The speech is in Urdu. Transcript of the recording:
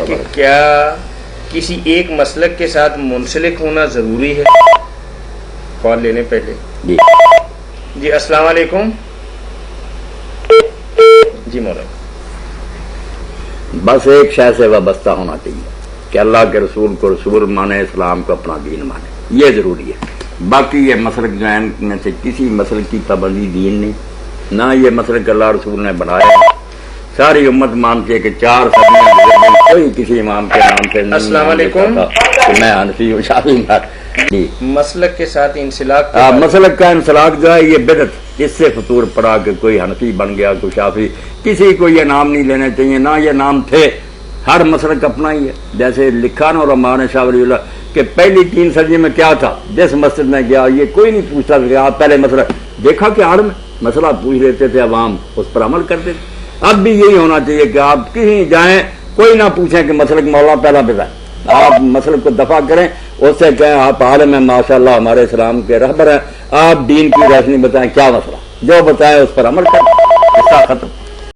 کہ کیا کسی ایک مسلک کے ساتھ منسلک ہونا ضروری ہے؟ کال لینے پہلے جی السلام علیکم جی مولانا. بس ایک شے سے وابستہ ہونا چاہیے کہ اللہ کے رسول کو رسول مانے، اسلام کو اپنا دین مانے، یہ ضروری ہے. باقی یہ مسلک جو ہے ان میں سے کسی مسلک کی پابندی دین نہیں، نہ یہ مسلک اللہ رسول نے بنایا. ساری امت مانتی ہے کہ 4 صدیاں گزر گئیں، کوئی کسی امام کے نام سے نہیں. السلام علیکم. کہ میں حنفی ہوں، شافعی ہوں. مسلک کے ساتھ انسلاک مسلک کا انسلاک جو ہے یہ بدعت، اس سے فطور پڑا کہ کوئی حنفی بن گیا، کوئی شافعی. کسی کو یہ نام نہیں لینے چاہیے، نہ یہ نام تھے. ہر مسلک اپنا ہی ہے. جیسے لکھا نا علماء نے شاہ ولی اللہ کہ پہلی 3 صدی میں کیا تھا، جس مسجد میں گیا یہ کوئی نہیں پوچھتا کہ آپ پہلے مسئلہ دیکھا کہ آڑ میں مسئلہ پوچھ لیتے تھے، عوام اس پر عمل کرتے تھے. اب بھی یہی ہونا چاہیے کہ آپ کہیں جائیں کوئی نہ پوچھیں کہ مسلک مولا پہلا بتائیں، آپ مسلک کو دفع کریں، اس سے کہیں آپ عالم ہیں ماشاءاللہ ہمارے اسلام کے رہبر ہیں، آپ دین کی روشنی بتائیں کیا مسئلہ، جو بتائیں اس پر عمل کریں، اس کا ختم.